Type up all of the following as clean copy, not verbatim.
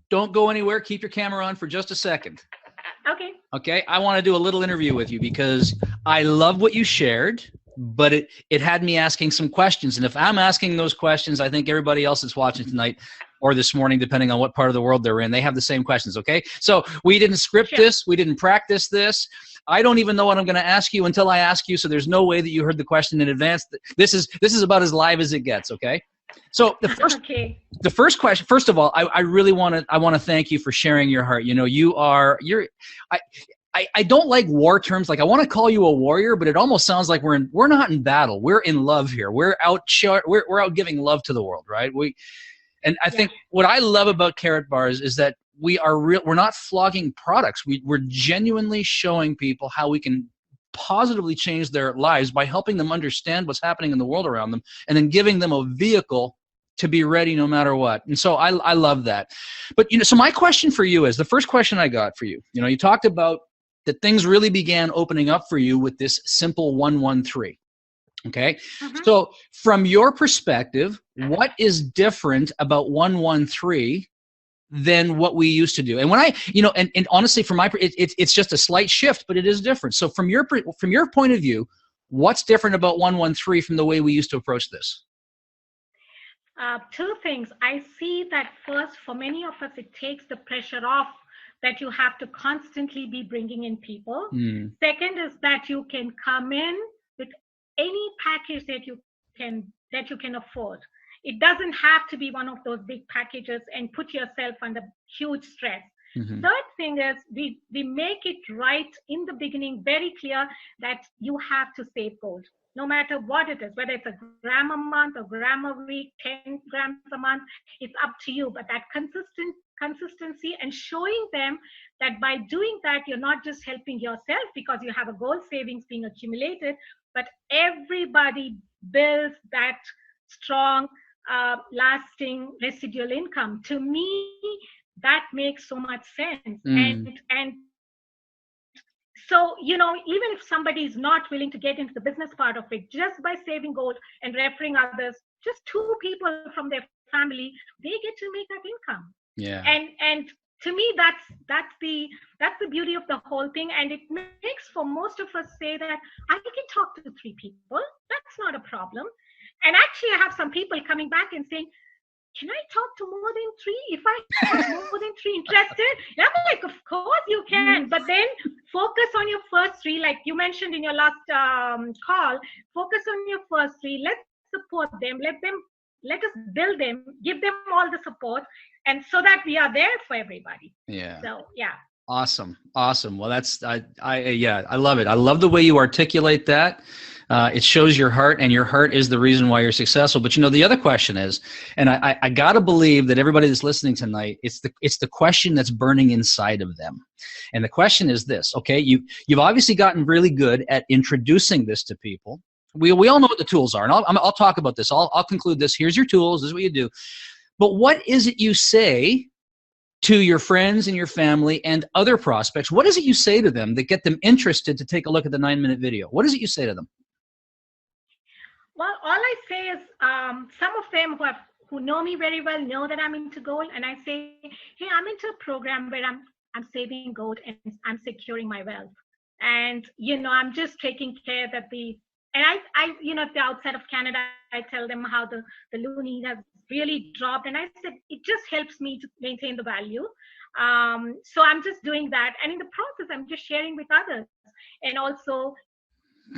don't go anywhere. Keep your camera on for just a second. Okay. Okay. I want to do a little interview with you because I love what you shared, but it had me asking some questions. And if I'm asking those questions, I think everybody else that's watching tonight or this morning, depending on what part of the world they're in, they have the same questions. Okay. So we didn't script this. We didn't practice this. I don't even know what I'm going to ask you until I ask you. So there's no way that you heard the question in advance. This is about as live as it gets. Okay. So the first question, first of all, I really want to thank you for sharing your heart. You know, I don't like war terms. Like I want to call you a warrior, but it almost sounds like we're not in battle. We're in love here. We're out giving love to the world, right? I think what I love about Karatbars is that we're not flogging products. We're genuinely showing people how we can positively change their lives by helping them understand what's happening in the world around them and then giving them a vehicle to be ready no matter what. And so I love that. But, you know, so my question for you is, the first question I got for you, you know, you talked about that things really began opening up for you with this simple 113. Okay. So from your perspective, what is different about 113 than what we used to do? And when and honestly, from it's just a slight shift, but it is different. So from your point of view, what's different about 113 from the way we used to approach this? Two things. I see that first, for many of us, it takes the pressure off that you have to constantly be bringing in people. Second is that you can come in with any package that you can afford. It doesn't have to be one of those big packages and put yourself under huge stress. Third thing is we make it right in the beginning, very clear that you have to save gold, no matter what it is, whether it's a gram a month, a gram a week, 10 grams a month, it's up to you. But that consistency and showing them that by doing that, you're not just helping yourself because you have a gold savings being accumulated, but everybody builds that strong, lasting residual income. To me, that makes so much sense. And so, you know, even if somebody is not willing to get into the business part of it, just by saving gold and referring others, just 2 people from their family, they get to make that income. Yeah. And to me, that's the beauty of the whole thing. And it makes for most of us say that I can talk to 3 people. That's not a problem. And actually, I have some people coming back and saying, can I talk to more than 3? If I have more than 3 interested, and I'm like, of course you can. But then focus on your first 3, like you mentioned in your last call. Focus on your first 3. Let's support them. Let us build them. Give them all the support, and so that we are there for everybody. Yeah. So yeah. Awesome. Well, that's I love it. I love the way you articulate that. It shows your heart, and your heart is the reason why you're successful. But you know, the other question is, and I gotta believe that everybody that's listening tonight, it's the question that's burning inside of them. And the question is this, okay, you've obviously gotten really good at introducing this to people. We all know what the tools are, and I'll talk about this. I'll conclude this. Here's your tools. This is what you do. But what is it you say to your friends and your family and other prospects? What is it you say to them that get them interested to take a look at the 9-minute video? What is it you say to them? Well, all I say is some of them who know me very well know that I'm into gold, and I say, hey, I'm into a program where I'm saving gold and I'm securing my wealth. And, you know, I'm just taking care that I you know, if they're outside of Canada, I tell them how the loonie has really dropped. And I said, it just helps me to maintain the value. So I'm just doing that. And in the process, I'm just sharing with others and also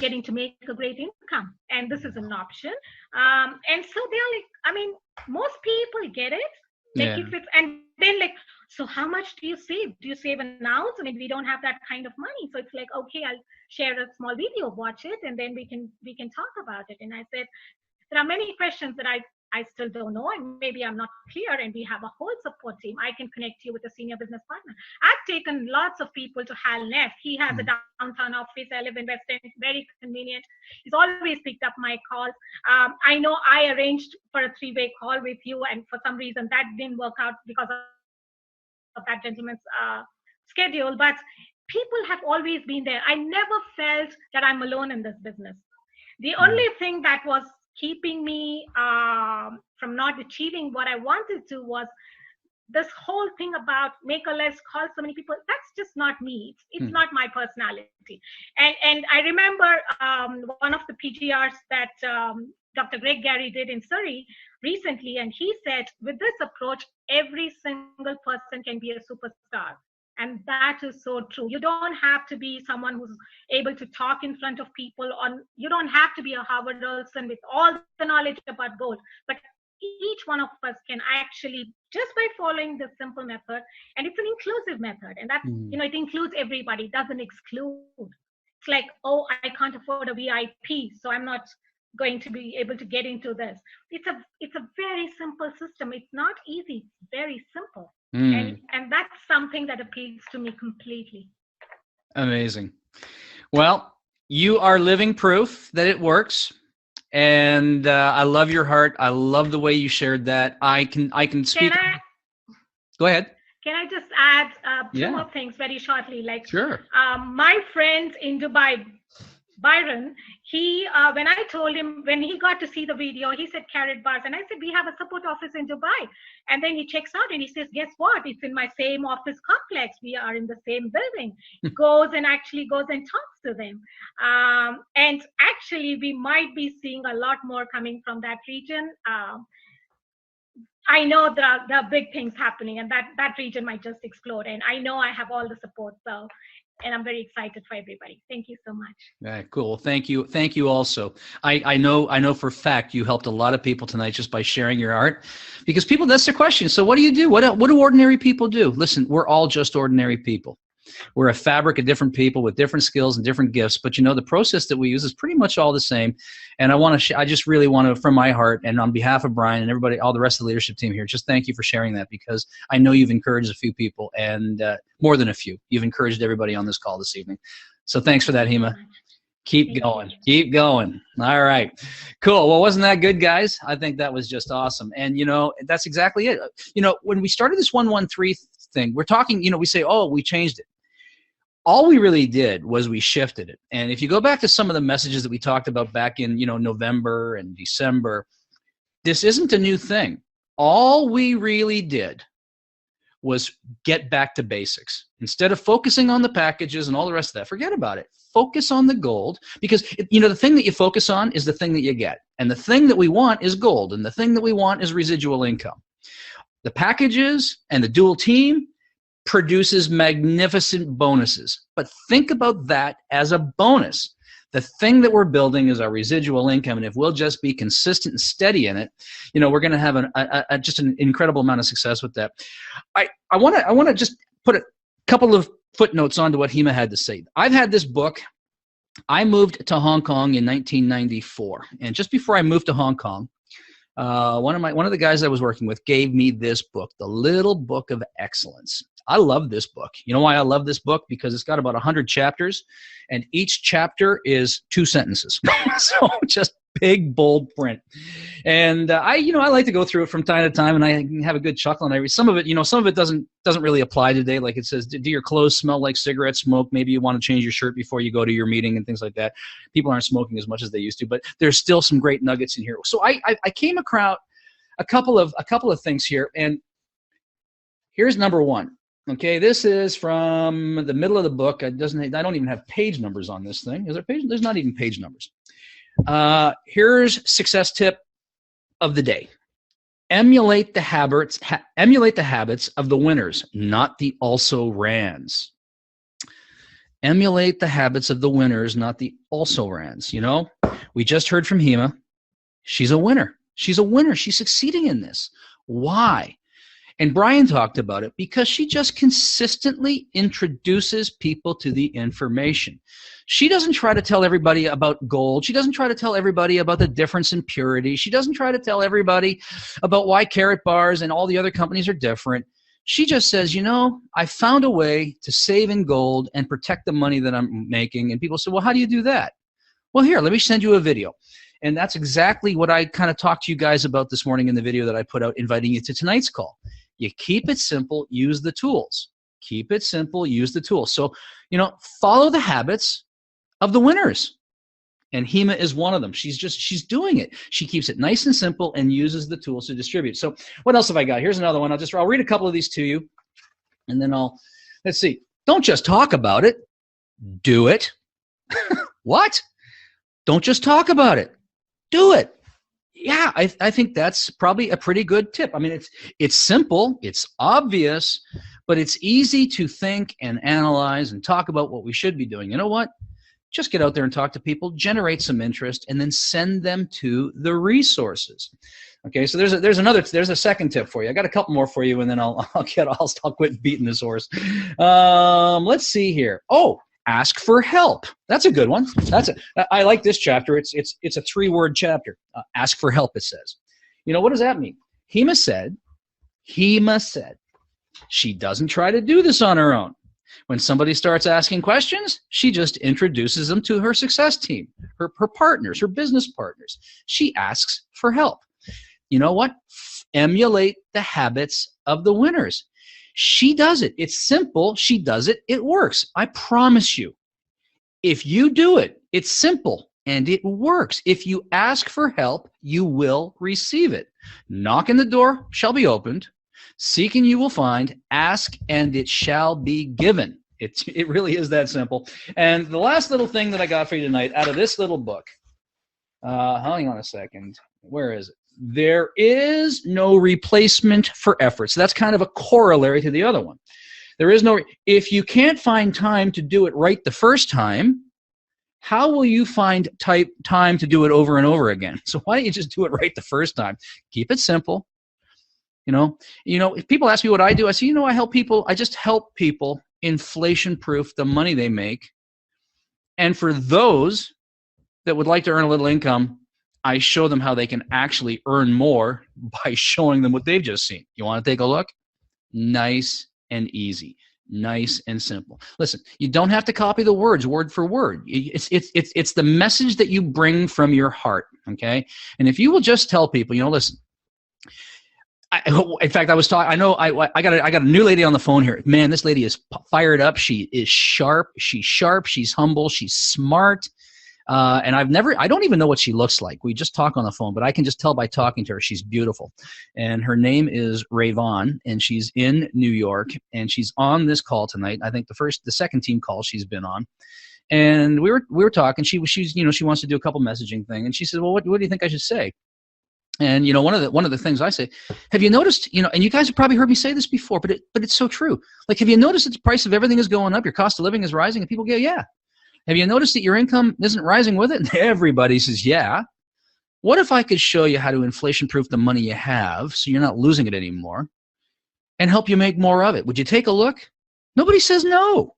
getting to make a great income. And this is an option. And so they're like, I mean, most people get it. Like if it's, and then like, so how much do you save? Do you save an ounce? I mean, we don't have that kind of money. So it's like, okay, I'll share a small video, watch it, and then we can talk about it. And I said, there are many questions that I still don't know, and maybe I'm not clear, and we have a whole support team. I can connect you with a senior business partner. I've taken lots of people to Hal Neff. He has a downtown office. I live in West End. It's very convenient. He's always picked up my calls. I know I arranged for a 3-way call with you, and for some reason that didn't work out because of that gentleman's schedule. But people have always been there. I never felt that I'm alone in this business. The only thing that was keeping me from not achieving what I wanted to was this whole thing about make a list, call so many people, that's just not me. It's not my personality. And I remember one of the PGRs that Dr. Greg Gary did in Surrey recently, and he said, with this approach, every single person can be a superstar. And that is so true. You don't have to be someone who's able to talk in front of people. You don't have to be a Howard Olson with all the knowledge about gold. But each one of us can actually, just by following this simple method, and it's an inclusive method, and that it includes everybody, it doesn't exclude. It's like, oh, I can't afford a VIP, so I'm not going to be able to get into this. It's a very simple system. It's not easy. It's very simple. And that's something that appeals to me completely. Amazing. Well, you are living proof that it works. And I love your heart. I love the way you shared that. I can speak. Go ahead. Can I just add two more things very shortly? Sure. My friend in Dubai, Byron, he when I told him, when he got to see the video, he said Karatbars, and I said, we have a support office in Dubai. And then he checks out and he says, guess what? It's in my same office complex. We are in the same building. Goes and talks to them. And actually, we might be seeing a lot more coming from that region. I know there are big things happening, and that region might just explode. And I know I have all the support. And I'm very excited for everybody. Thank you so much. Yeah, cool. Thank you. Thank you also. I know for a fact you helped a lot of people tonight just by sharing your art, because people, that's their question. So what do you do? What do ordinary people do? Listen, we're all just ordinary people. We're a fabric of different people with different skills and different gifts, but the process that we use is pretty much all the same. And I just really want to, from my heart and on behalf of Brian and everybody, all the rest of the leadership team here, just thank you for sharing that, because I know you've encouraged a few people, and more than a few. You've encouraged everybody on this call this evening. So thanks for that, Hema. Keep going. Keep going. All right. Cool. Well, wasn't that good, guys? I think that was just awesome. And, that's exactly it. When we started this 113 thing, we're talking, we say, oh, we changed it. All we really did was we shifted it. And if you go back to some of the messages that we talked about back in, November and December, this isn't a new thing. All we really did was get back to basics. Instead of focusing on the packages and all the rest of that, forget about it. Focus on the gold, because, the thing that you focus on is the thing that you get. And the thing that we want is gold. And the thing that we want is residual income. The packages and the dual team produces magnificent bonuses. But think about that as a bonus. The thing that we're building is our residual income, and if we'll just be consistent and steady in it, we're going to have just an incredible amount of success with that. I want to just put a couple of footnotes onto what Hema had to say. I've had this book. I moved to Hong Kong in 1994, and just before I moved to Hong Kong, one of the guys I was working with gave me this book, The Little Book of Excellence. I love this book. You know why I love this book? Because it's got about 100 chapters, and each chapter is 2 sentences. So just big, bold print. And I like to go through it from time to time, and I have a good chuckle. And I read some of it. Some of it doesn't really apply today. Like it says, do your clothes smell like cigarette smoke? Maybe you want to change your shirt before you go to your meeting and things like that. People aren't smoking as much as they used to, but there's still some great nuggets in here. So I came across a couple of things here, and here's number one. Okay, this is from the middle of the book. I don't even have page numbers on this thing. Is there page? There's not even page numbers. Here's success tip of the day. Emulate the habits of the winners, not the also-rans. Emulate the habits of the winners, not the also-rans. We just heard from Hema. She's a winner. She's a winner. She's succeeding in this. Why? And Brian talked about it because she just consistently introduces people to the information. She doesn't try to tell everybody about gold. She doesn't try to tell everybody about the difference in purity. She doesn't try to tell everybody about why Karatbars and all the other companies are different. She just says, I found a way to save in gold and protect the money that I'm making. And people say, well, how do you do that? Well, here, let me send you a video. And that's exactly what I kind of talked to you guys about this morning in the video that I put out inviting you to tonight's call. You keep it simple, use the tools. Keep it simple, use the tools. So, follow the habits of the winners. And Hema is one of them. She's doing it. She keeps it nice and simple and uses the tools to distribute. So what else have I got? Here's another one. I'll read a couple of these to you, and then let's see. Don't just talk about it. Do it. What? Don't just talk about it. Do it. Yeah, I think that's probably a pretty good tip. I mean, it's simple, it's obvious, but it's easy to think and analyze and talk about what we should be doing. You know what? Just get out there and talk to people, generate some interest, and then send them to the resources. Okay, so there's a second tip for you. I got a couple more for you, and then I'll quit beating this horse. Let's see here. Oh, ask for help. That's a good one. I like this chapter. It's a 3-word chapter. Ask for help, it says. You know, what does that mean? Hema said, she doesn't try to do this on her own. When somebody starts asking questions, she just introduces them to her success team, her partners, her business partners. She asks for help. You know what? Emulate the habits of the winners. She does it. It's simple. She does it. It works. I promise you. If you do it, it's simple and it works. If you ask for help, you will receive it. Knock and the door shall be opened. Seek and you will find. Ask and it shall be given. It really is that simple. And the last little thing that I got for you tonight out of this little book. Hang on a second. Where is it? There is no replacement for effort. So that's kind of a corollary to the other one. There is no, if you can't find time to do it right the first time, how will you find time to do it over and over again? So why don't you just do it right the first time? Keep it simple. You know, if people ask me what I do, I say, I just help people inflation-proof the money they make. And for those that would like to earn a little income, I show them how they can actually earn more by showing them what they've just seen. You want to take a look? Nice and easy. Nice and simple. Listen, you don't have to copy the words word for word. It's the message that you bring from your heart, okay? And if you will just tell people, listen, in fact, I was talking. I know I got a new lady on the phone here. Man, this lady is fired up. She is sharp. She's sharp. She's humble. She's smart. And I don't even know what she looks like. We just talk on the phone, but I can just tell by talking to her, she's beautiful. And her name is Rayvon, and she's in New York, and she's on this call tonight. I think the second team call she's been on. And we were talking. She wants to do a couple messaging thing, and she said, well, what do you think I should say? And one of the things I say, have you noticed, and you guys have probably heard me say this before, but it's so true. Like, have you noticed that the price of everything is going up, your cost of living is rising, and people go, yeah. Have you noticed that your income isn't rising with it? And everybody says, yeah. What if I could show you how to inflation-proof the money you have so you're not losing it anymore and help you make more of it? Would you take a look? Nobody says no.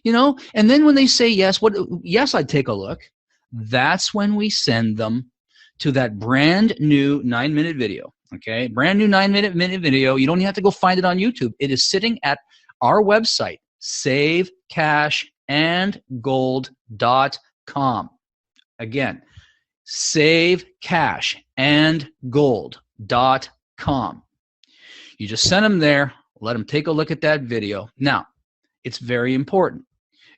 And then when they say yes, yes, I'd take a look. That's when we send them to that brand new 9-minute video. Okay, brand new 9-minute video. You don't even have to go find it on YouTube. It is sitting at our website, savecashandgold.com. Again, savecashandgold.com. You just send them there. Let them take a look at that video. Now, it's very important.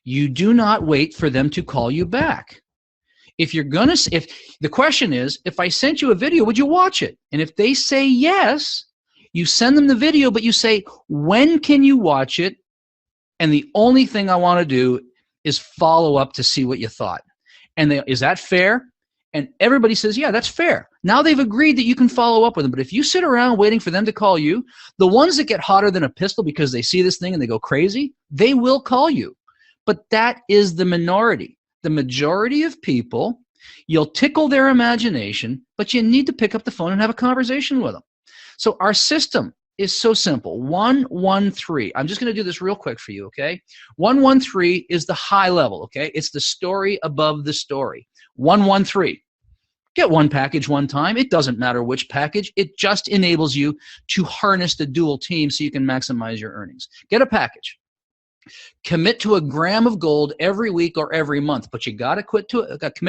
You do not wait for them to call you back. If the question is, if I sent you a video, would you watch it? And if they say yes, you send them the video, but you say, when can you watch it? And the only thing I want to do is follow up to see what you thought. And is that fair? And everybody says, yeah, that's fair. Now they've agreed that you can follow up with them. But if you sit around waiting for them to call you, the ones that get hotter than a pistol because they see this thing and they go crazy, they will call you. But that is the minority. The majority of people, you'll tickle their imagination, but you need to pick up the phone and have a conversation with them. So our system is so simple. 113. I'm just going to do this real quick for you, okay? 113 is the high level, okay? It's the story above the story. 113. Get one package one time. It doesn't matter which package. It just enables you to harness the dual team so you can maximize your earnings. Get a package. Commit to a gram of gold every week or every month, but you got to commit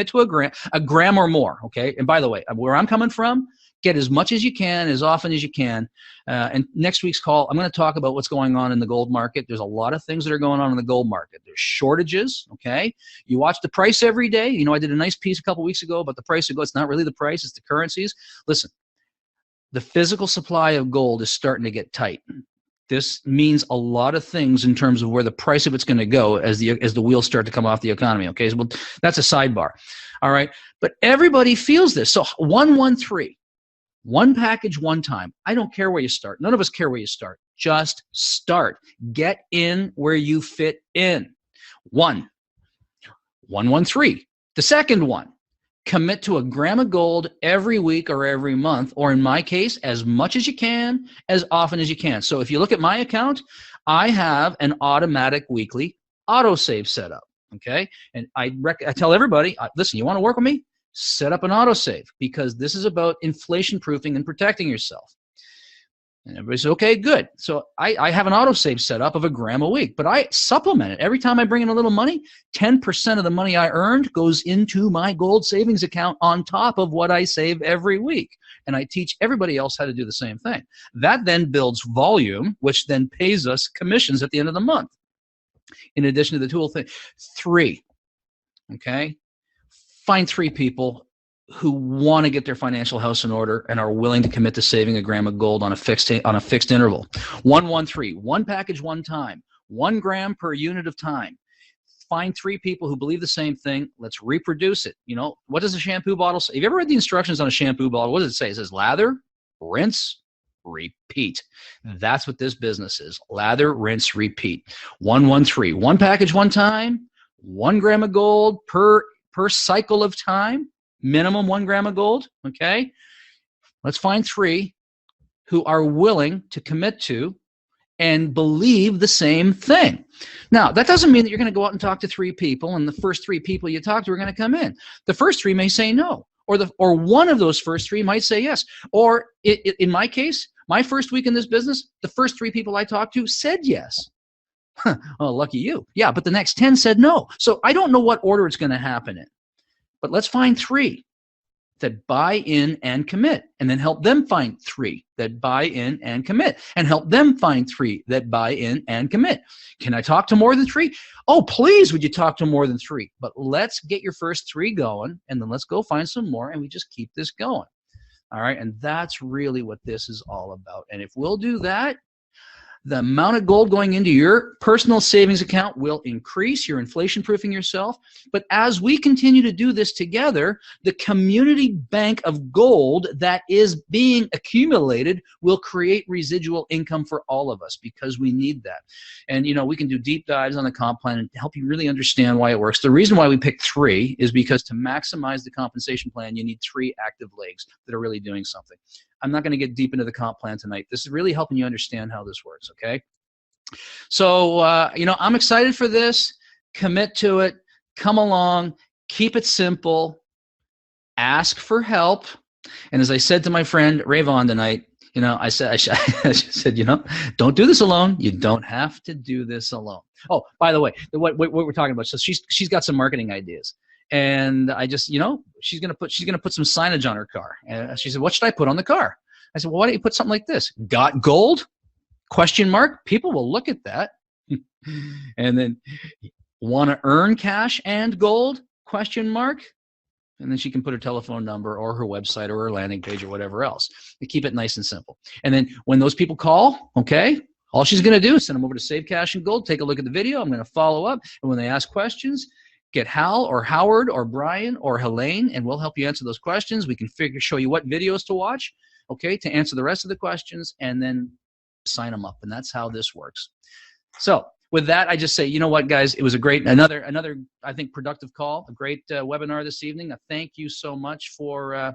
to a gram or more, okay? And by the way, where I'm coming from, get as much as you can, as often as you can. And next week's call, I'm going to talk about what's going on in the gold market. There's a lot of things that are going on in the gold market. There's shortages, okay? You watch the price every day. You know, I did a nice piece a couple weeks ago about the price of gold. It's not really the price, it's the currencies. Listen, the physical supply of gold is starting to get tight. This means a lot of things in terms of where the price of it's going to go as the wheels start to come off the economy. Okay, so that's a sidebar. All right, but everybody feels this. So 113, one package, one time. I don't care where you start. None of us care where you start. Just start. Get in where you fit in. 113. The second one. Commit to a gram of gold every week or every month, or in my case, as much as you can, as often as you can. So if you look at my account, I have an automatic weekly autosave set up, okay? And I tell everybody, listen, you want to work with me? Set up an autosave, because this is about inflation proofing and protecting yourself. And everybody says, okay, good. So I have an autosave set up of a gram a week, but I supplement it. Every time I bring in a little money, 10% of the money I earned goes into my gold savings account on top of what I save every week. And I teach everybody else how to do the same thing. That then builds volume, which then pays us commissions at the end of the month. In addition to the tool thing. 3, okay? Find 3 people who want to get their financial house in order and are willing to commit to saving a gram of gold on a fixed interval. 113, one package, one time, 1 gram per unit of time. Find 3 people who believe the same thing. Let's reproduce it. You know, what does a shampoo bottle say? Have you ever read the instructions on a shampoo bottle? What does it say? It says lather, rinse, repeat. That's what this business is. Lather, rinse, repeat. 113, one package, one time, 1 gram of gold per cycle of time. Minimum 1 gram of gold, okay? Let's find 3 who are willing to commit to and believe the same thing. Now, that doesn't mean that you're going to go out and talk to 3 people and the first 3 people you talk to are going to come in. The first 3 may say no, or one of those first 3 might say yes. Or in my case, my first week in this business, the first 3 people I talked to said yes. Oh, lucky you. Yeah, but the next 10 said no. So I don't know what order it's going to happen in. But let's find 3 that buy in and commit, and then help them find 3 that buy in and commit, and help them find 3 that buy in and commit. Can I talk to more than 3? Oh, please, would you talk to more than 3? But let's get your first 3 going, and then let's go find some more, and we just keep this going. All right, and that's really what this is all about. And if we'll do that, the amount of gold going into your personal savings account will increase. You're inflation proofing yourself. But as we continue to do this together, the community bank of gold that is being accumulated will create residual income for all of us, because we need that. And, you know, we can do deep dives on the comp plan and help you really understand why it works. The reason why we picked 3 is because to maximize the compensation plan, you need 3 active legs that are really doing something. I'm not going to get deep into the comp plan tonight. This is really helping you understand how this works, okay? So, you know, I'm excited for this. Commit to it. Come along. Keep it simple. Ask for help. And as I said to my friend Ray Vaughn tonight, you know, I said, you know, don't do this alone. You don't have to do this alone. Oh, by the way, what we're talking about. So she's got some marketing ideas. And I just, you know, she's gonna put some signage on her car. And she said, "What should I put on the car?" I said, "Well, why don't you put something like this? Got gold? Question mark. People will look at that." And then, want to earn cash and gold? Question mark. And then she can put her telephone number or her website or her landing page or whatever else. To keep it nice and simple. And then when those people call, okay, all she's gonna do is send them over to Save Cash and Gold. Take a look at the video. I'm gonna follow up, and when they ask questions, get Hal or Howard or Brian or Helene, and we'll help you answer those questions. We can show you what videos to watch, okay, to answer the rest of the questions, and then sign them up. And that's how this works. So with that, I just say, you know what, guys, it was a great, another I think, productive call, a great webinar this evening. I thank you so much for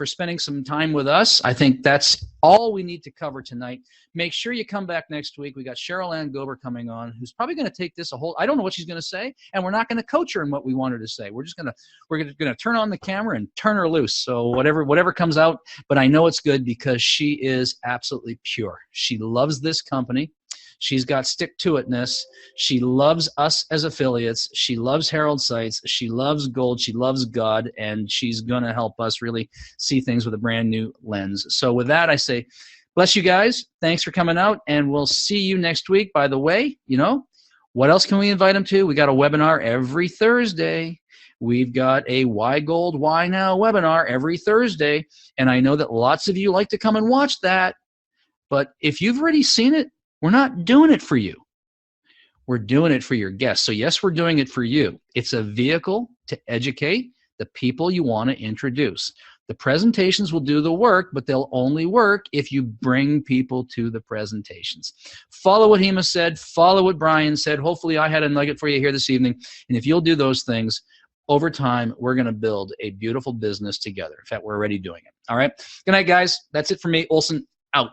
spending some time with us. I think that's all we need to cover tonight. Make sure you come back next week. We got Cheryl Ann Gober coming on, who's probably going to take this I don't know what she's going to say, and we're not going to coach her in what we want her to say. We're going to turn on the camera and turn her loose. So whatever comes out, but I know it's good because she is absolutely pure. She loves this company. She's got stick-to-itness. She loves us as affiliates. She loves Herald Sites. She loves gold. She loves God, and she's going to help us really see things with a brand new lens. So with that, I say, bless you guys. Thanks for coming out, and we'll see you next week. By the way, what else can we invite them to? We got a webinar every Thursday. We've got a Why Gold, Why Now webinar every Thursday, and I know that lots of you like to come and watch that. But if you've already seen it, we're not doing it for you. We're doing it for your guests. So yes, we're doing it for you. It's a vehicle to educate the people you want to introduce. The presentations will do the work, but they'll only work if you bring people to the presentations. Follow what Hema said. Follow what Brian said. Hopefully I had a nugget for you here this evening. And if you'll do those things, over time, we're going to build a beautiful business together. In fact, we're already doing it. All right? Good night, guys. That's it for me. Olson, out.